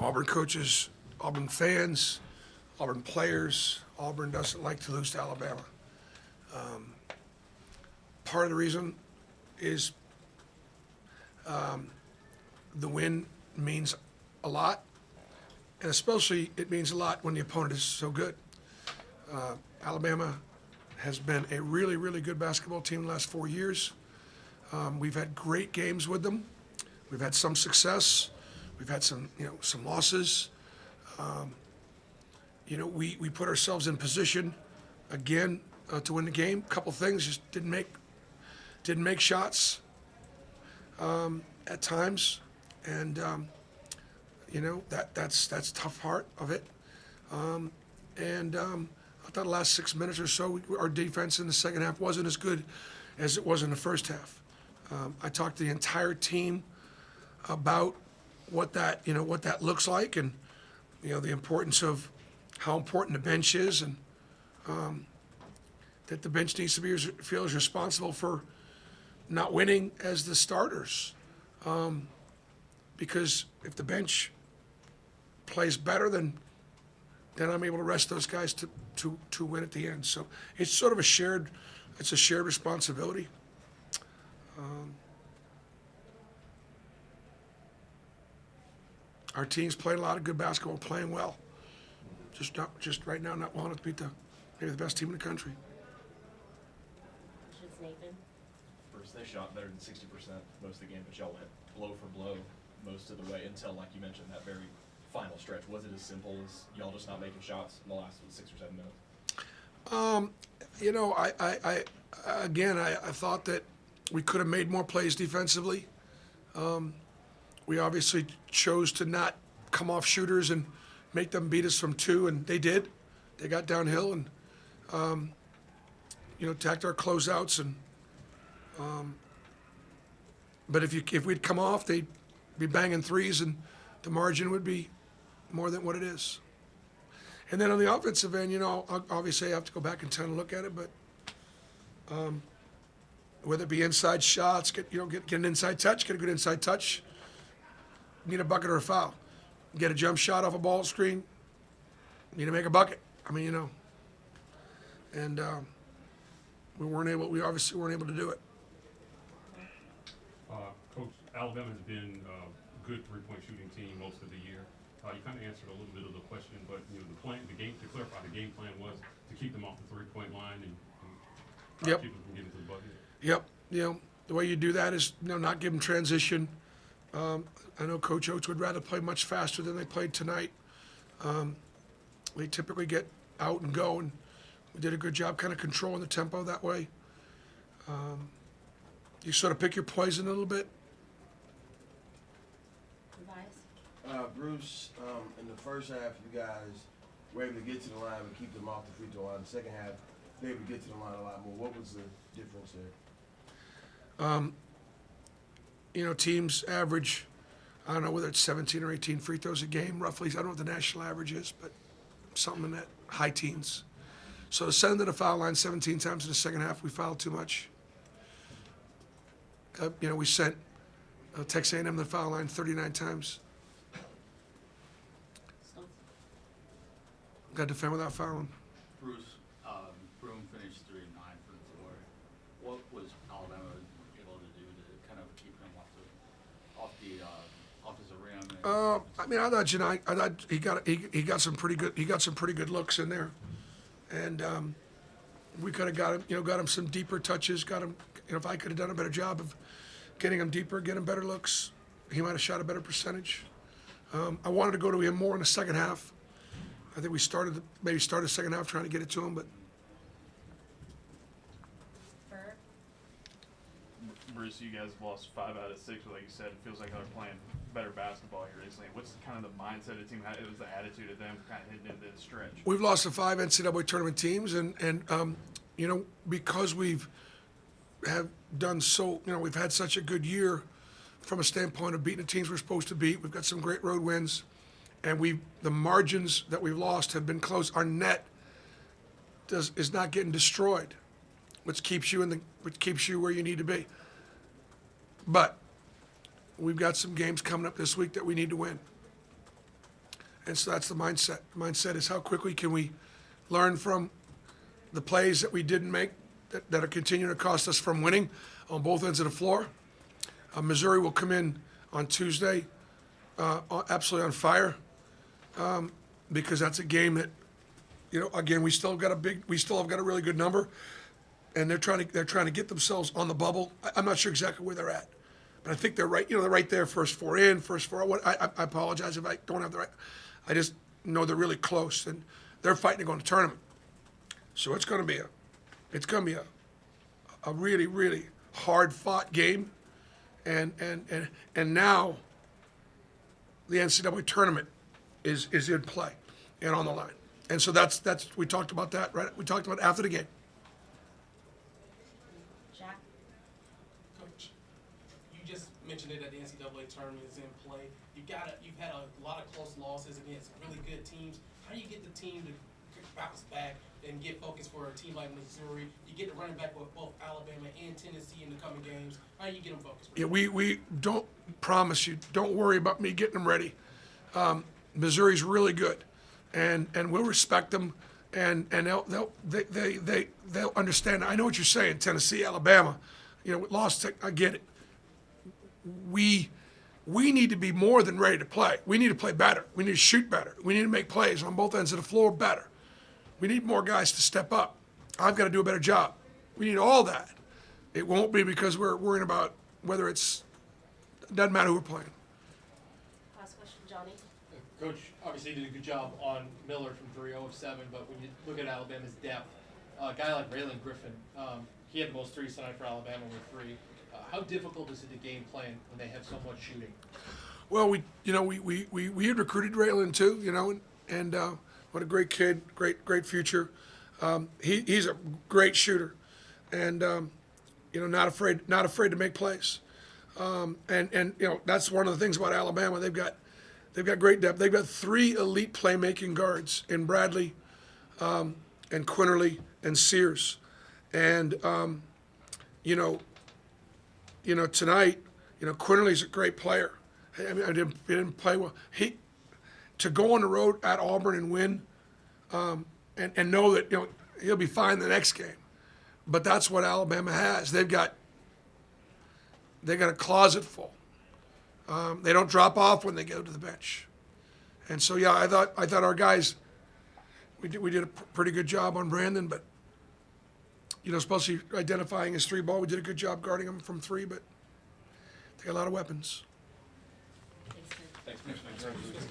Auburn coaches, Auburn fans, Auburn players, Auburn doesn't like to lose to Alabama. Part of the reason is the win means a lot, and especially it means a lot when the opponent is so good. Alabama has been a really, really good basketball team the last 4 years. We've had great games with them. We've had some success. We've had some losses. We put ourselves in position again to win the game. A couple things, just didn't make shots at times, and that's the tough part of it. I thought the last 6 minutes or so, our defense in the second half wasn't as good as it was in the first half. I talked to the entire team about what that looks like, and the importance of how important the bench is, and that the bench needs to feel as responsible for not winning as the starters, because if the bench plays better, then I'm able to rest those guys to win at the end. So it's sort of a shared responsibility. Our team's playing a lot of good basketball, playing well. Just right now, not well enough to beat maybe the best team in the country. Nathan. First, they shot better than 60% most of the game, but y'all went blow for blow most of the way until, like you mentioned, that very final stretch. Was it as simple as y'all just not making shots in the last 6 or 7 minutes? I thought that we could have made more plays defensively. We obviously chose to not come off shooters and make them beat us from 2, and they did. They got downhill and attacked our closeouts, and but if we'd come off, they'd be banging threes, and the margin would be more than what it is. And then on the offensive end, obviously I have to go back and kind of look at it, but whether it be inside shots, get an inside touch, get a good inside touch, need a bucket or a foul, get a jump shot off a ball screen, need to make a bucket. And we obviously weren't able to do it. Coach, Alabama has been a good three-point shooting team most of the year. You kind of answered a little bit of the question, but to clarify, the game plan was to keep them off the three-point line and Yep. keep them from getting to the bucket. Yep. The way you do that is not give them transition. I know Coach Oates would rather play much faster than they played tonight. They typically get out and go, and we did a good job kind of controlling the tempo that way. You sort of pick your poison a little bit. Bruce, in the first half, you guys were able to get to the line and keep them off the free throw line. The second half, they were able to get to the line a lot more. What was the difference there? Teams average, I don't know whether it's 17 or 18 free throws a game, roughly. I don't know what the national average is, but something in that high teens. So to send to the foul line 17 times in the second half, we fouled too much. We sent Texas A&M to the foul line 39 times. Got to defend without fouling. Bruce, Broome finished 3 and 9 for the floor. What was Alabama able to do to kind of keep him off the rim? I thought he got some pretty good looks in there, and we could have got him some deeper touches. Got him, if I could have done a better job of getting him deeper, getting him better looks, he might have shot a better percentage. I wanted to go to him more in the second half. I think we started the second half trying to get it to him, but Bruce, you guys have lost 5 out of 6, but like you said, it feels like they're playing better basketball here recently. What's kind of the mindset of the team? How was the attitude of them kind of heading into the stretch? we've lost to 5 NCAA tournament teams, and because have done so, we've had such a good year from a standpoint of beating the teams we're supposed to beat. We've got some great road wins, and the margins that we've lost have been close. Our net is not getting destroyed, which keeps you where you need to be. But we've got some games coming up this week that we need to win. And so that's the mindset. The mindset is how quickly can we learn from the plays that we didn't make that are continuing to cost us from winning on both ends of the floor. Missouri will come in on Tuesday absolutely on fire because that's a game that, again, we still have got a really good number, and they're trying to get themselves on the bubble. I'm not sure exactly where they're at, but I think they're right. They're right there, first four in, first four out. I apologize if I don't have the right. I just know they're really close, and they're fighting to go to the tournament. So it's going to be a really, really hard-fought game, and now the NCAA tournament is in play and on the line. And so that's we talked about that, right? We talked about after the game. Jack? Coach, you just mentioned it, that the NCAA tournament is in play. You've had a lot of close losses against really good teams. How do you get the team to bounce back and get focused for a team like Missouri? You get the running back with both Alabama and Tennessee in the coming games. How do you get them focused? Yeah, we don't promise you. Don't worry about me getting them ready. Missouri's really good, and we'll respect them, and they'll understand. I know what you're saying. Tennessee, Alabama, lost. I get it. We need to be more than ready to play. We need to play better. We need to shoot better. We need to make plays on both ends of the floor better. We need more guys to step up. I've got to do a better job. We need all that. It won't be because we're worrying about whether it doesn't matter who we're playing. Last question, Johnny. Coach obviously did a good job on Miller from 3-0 of 7, but when you look at Alabama's depth, a guy like Raylan Griffin, he had the most threes tonight for Alabama with 3. How difficult is it to game plan when they have so much shooting? Well, we had recruited Raylan too, and what a great kid, great future. He's a great shooter, and not afraid to make plays. And that's one of the things about Alabama. They've got great depth. They've got 3 elite playmaking guards in Bradley, and Quinterly and Sears, and tonight, Quinterly's a great player. I mean, he didn't play well. To go on the road at Auburn and win, and know that he'll be fine the next game. But that's what Alabama has. They've got a closet full. They don't drop off when they go to the bench. And so yeah, I thought our guys, we did a pretty good job on Brandon, but especially identifying his 3 ball, we did a good job guarding him from 3, but they got a lot of weapons. Thanks, Coach. Thanks.